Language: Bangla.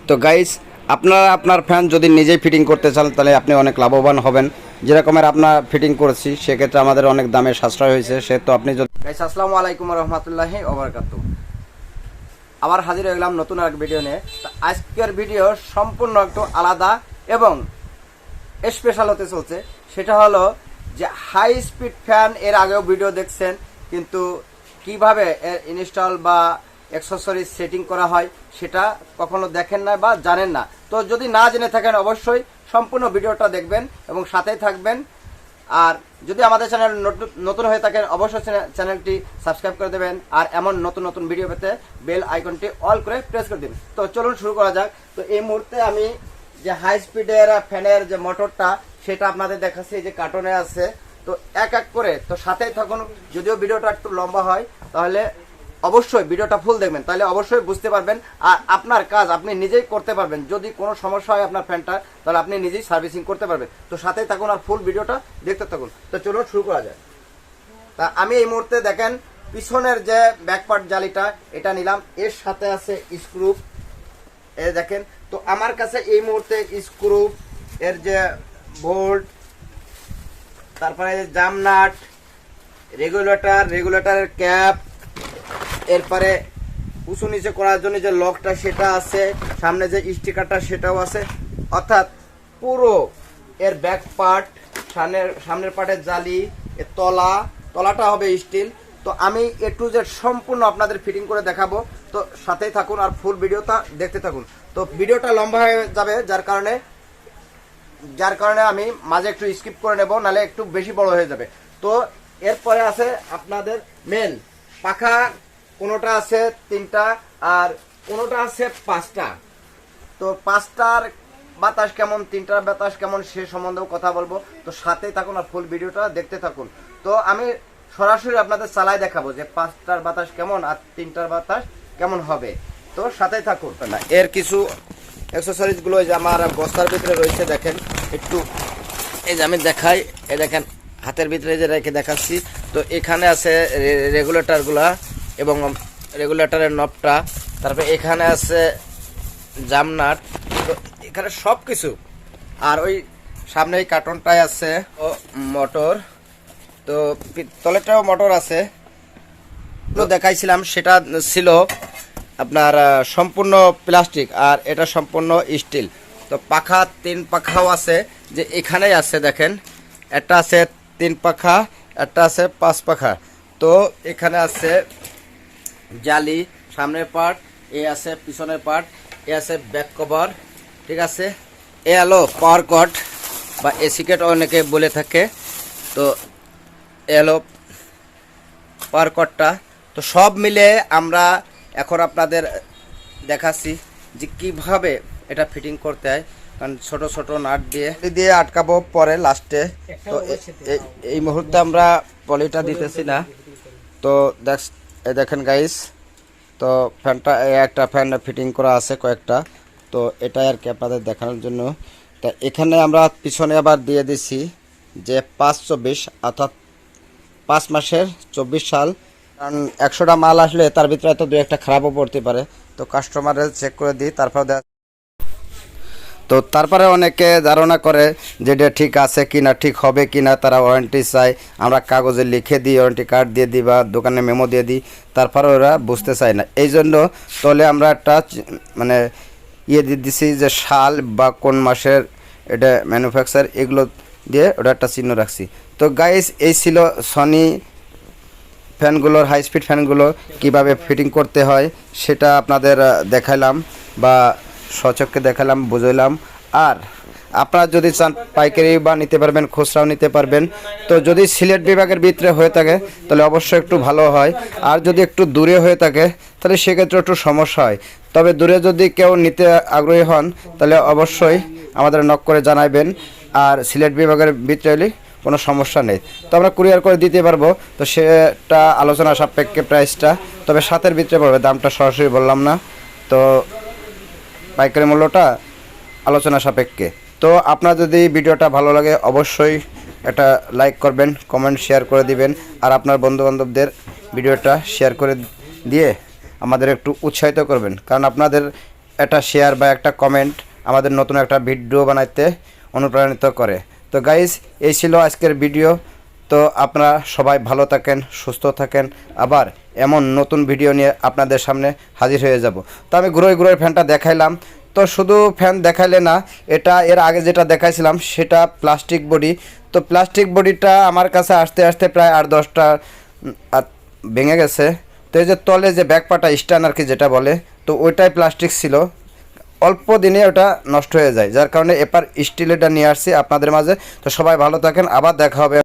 তো গাইস, আপনারা আপনার ফ্যান যদি নিজেই ফিটিং করতে চান তাহলে আপনি অনেক লাভবান হবেন। যেরকমের আপনার ফিটিং করেছি সেক্ষেত্রে আমাদের অনেক দামের সাশ্রয় হয়েছে। সে তো আপনি যদি গাইস, আসসালামু আলাইকুম রহমতুল্লাহি ওবারাকাতু। আবার হাজির হয়ে গেলাম নতুন এক ভিডিও নিয়ে। তো আজকের ভিডিও সম্পূর্ণ একটু আলাদা এবং স্পেশাল হতে চলছে। সেটা হলো যে হাই স্পিড ফ্যান এর আগেও ভিডিও দেখছেন, কিন্তু কিভাবে এর ইনস্টল বা অ্যাক্সেসরিজ সেটিং করা হয় সেটা কখনো দেখেন না বা জানেন না। তো যদি না জেনে থাকেন অবশ্যই সম্পূর্ণ ভিডিওটা দেখবেন এবং সাথেই থাকবেন। আর যদি আমাদের চ্যানেল নতুন হয়ে থাকেন অবশ্যই চ্যানেলটি সাবস্ক্রাইব করে দেবেন। আর এমন নতুন নতুন ভিডিও পেতে বেল আইকনটি অল করে প্রেস করে দেবেন। তো চলুন শুরু করা যাক। তো এই মুহূর্তে আমি যে হাই স্পিডের ফ্যানের যে মোটরটা সেটা আপনাদের দেখাচ্ছি, যে কার্টনে আছে। তো এক এক করে তো সাথেই থাকুন। যদিও ভিডিওটা একটু লম্বা হয় তাহলে অবশ্যই ভিডিওটা ফুল দেখবেন, তাহলে অবশ্যই বুঝতে পারবেন। আর আপনার কাজ আপনি নিজেই করতে পারবেন। যদি কোনো সমস্যা হয় আপনার ফ্যানটা, তাহলে আপনি নিজেই সার্ভিসিং করতে পারবেন। তো সাথেই থাকুন আর ফুল ভিডিওটা দেখতে থাকুন। তো চলুন শুরু করা যায়। তা আমি এই মুহূর্তে দেখেন পিছনের যে ব্যাকপার্ট জালিটা এটা নিলাম, এর সাথে আছে স্ক্রু। এ দেখেন, তো আমার কাছে এই মুহূর্তে স্ক্রু, এর যে বোল্ট, তারপরে জাম নাট, রেগুলেটরের ক্যাপ, এরপরে উঁচু নিচে করার জন্য যে লকটা সেটা আছে, সামনে যে স্টিকারটা সেটাও আছে। অর্থাৎ পুরো এর ব্যাক পার্ট, সামনের পার্টের জালি, এর তলাটা হবে স্টিল। তো আমি এ টু জেড সম্পূর্ণ আপনাদের ফিটিং করে দেখাবো। তো সাথেই থাকুন আর ফুল ভিডিওটা দেখতে থাকুন। তো ভিডিওটা লম্বা হয়ে যাবে, যার কারণে আমি মাঝে একটু স্কিপ করে নেব, নাহলে একটু বেশি বড় হয়ে যাবে। তো এরপরে আছে আপনাদের মেন পাখা। কোনোটা আছে 3টা আর কোনোটা আছে 5টা। তো 5টার বাতাস কেমন, 3টার বাতাস কেমন সে সম্বন্ধেও কথা বলবো। তো সাথেই থাকুন আর ফুল ভিডিওটা দেখতে থাকুন। তো আমি সরাসরি আপনাদের চালাই দেখাবো যে 5টার বাতাস কেমন আর 3টার বাতাস কেমন হবে। তো সাথেই থাকুন। না, এর কিছু অ্যাক্সেসরিজ গুলো যে আমার বস্তার ভিতরে রয়েছে, দেখেন একটু। এই যে আমি দেখাই, এই দেখেন হাতের ভিতরে যে রেখে দেখাচ্ছি। তো এখানে আছে রেগুলেটরগুলা এবং রেগুলেটরের নবটা। তারপরে এখানে আছে জামনাট। তো এখানে সব কিছু। আর ওই সামনে এই কার্টনটায় আছে ও মোটর। তো তলেরটাও মোটর আছে। দেখাইছিলাম সেটা ছিল আপনার সম্পূর্ণ প্লাস্টিক, আর এটা সম্পূর্ণ স্টিল। তো পাখা 3 পাখাও আছে, যে এখানেই আছে দেখেন। একটা আছে 3 পাখা, একটা আছে 5 পাখা। তো এখানে আছে জালি, সামনের পার্ট, এ আছে পিছনের পার্ট, এ আছে ব্যাক কভার, ঠিক আছে। এ হলো পাওয়ার কট বা এসি কেট অনেকে বলে থাকে। তো এ হলো পাওয়ার কটটা। তো সব মিলে আমরা এখন আপনাদের দেখাচ্ছি যে কিভাবে এটা ফিটিং করতে হয়। কারণ ছোট ছোট নাট দিয়ে আটকাবো পরে লাস্টে। তো এই মুহূর্তে আমরা পলিটা দিতেছি না। তো দেখেন গাইস, তো ফ্যানটা একটা ফ্যান ফিটিং করা আছে কয়েকটা। তো এটাই আর কি আপনাদের দেখানোর জন্য। তা এখানে আমরা পিছনে আবার দিয়ে দিছি যে 5/24, অর্থাৎ 5 মাসের 24 সাল। কারণ 100টা মাল আসলে তার ভিতরে তো 2-1টা খারাপও পড়তে পারে। তো কাস্টমারের চেক করে দিই, তারপরে অনেকে ধারণা করে যে এটা ঠিক আছে কি না, ঠিক হবে কি না। তারা ওয়ারেন্টি চায়, আমরা কাগজে লিখে দিই, ওয়ারেন্টি কার্ড দিয়ে দিই বা দোকানে মেমো দিয়ে দিই। তারপরে ওরা বুঝতে চায় না। এই জন্য তাহলে আমরা একটা মানে দিয়ে দিছি যে সাল বা কোন মাসের এটা ম্যানুফ্যাকচার, এগুলো দিয়ে ওটা একটা চিহ্ন রাখছি। তো গাইস, এই ছিল সনি ফ্যানগুলোর, হাই স্পিড ফ্যানগুলো কিভাবে ফিটিং করতে হয় সেটা আপনাদের দেখালাম বা সচক্ষে দেখালাম, বুঝাইলাম। আর আপনারা যদি চান পাইকারি বা নিতে পারবেন, খুচরাও নিতে পারবেন। তো যদি সিলেট বিভাগের ভিতরে হয়ে থাকে তাহলে অবশ্যই একটু ভালো হয়। আর যদি একটু দূরে হয়ে থাকে তাহলে সেক্ষেত্রে একটু সমস্যা হয়। তবে দূরে যদি কেউ নিতে আগ্রহী হন তাহলে অবশ্যই আমাদের নক করে জানাবেন। আর সিলেট বিভাগের ভিতরে হলে কোনো সমস্যা নেই, তো আমরা কুরিয়ার করে দিতে পারবো। তো সেটা আলোচনা সাপেক্ষে প্রাইসটা, তবে 7-এর ভিতরে পড়বে, দামটা সরাসরি বললাম না। তো পাইকারি মূল্যটা আলোচনা সাপেক্ষে। তো আপনার যদি ভিডিওটা ভালো লাগে অবশ্যই একটা লাইক করবেন, কমেন্ট শেয়ার করে দিবেন। আর আপনার বন্ধুবান্ধবদের ভিডিওটা শেয়ার করে দিয়ে আমাদের একটু উৎসাহিত করবেন। কারণ আপনাদের একটা শেয়ার বা একটা কমেন্ট আমাদের নতুন একটা ভিডিও বানাইতে অনুপ্রাণিত করে। তো গাইস, এই ছিল আজকের ভিডিও। তো আপনারা সবাই ভালো থাকেন, সুস্থ থাকেন, আবার এমন নতুন ভিডিও নিয়ে আপনাদের সামনে হাজির হয়ে যাব। তো আমি ঘুরোয় ফ্যানটা দেখাইলাম, তো শুধু ফ্যান দেখাইলে না, এটা এর আগে যেটা দেখাইছিলাম সেটা প্লাস্টিক বডি। তো প্লাস্টিক বডিটা আমার কাছে আসতে আসতে প্রায় 8-10টা ভেঙে গেছে। তো এই যে তলে যে ব্যাকপাটা স্ট্যান্ড আর কি যেটা বলে, তো ওইটাই প্লাস্টিক ছিল, অল্প দিনে ওটা নষ্ট হয়ে যায়, যার কারণে এবার স্টিলেরটা নিয়ে আসছি আপনাদের মাঝে। তো সবাই ভালো থাকেন, আবার দেখা হবে।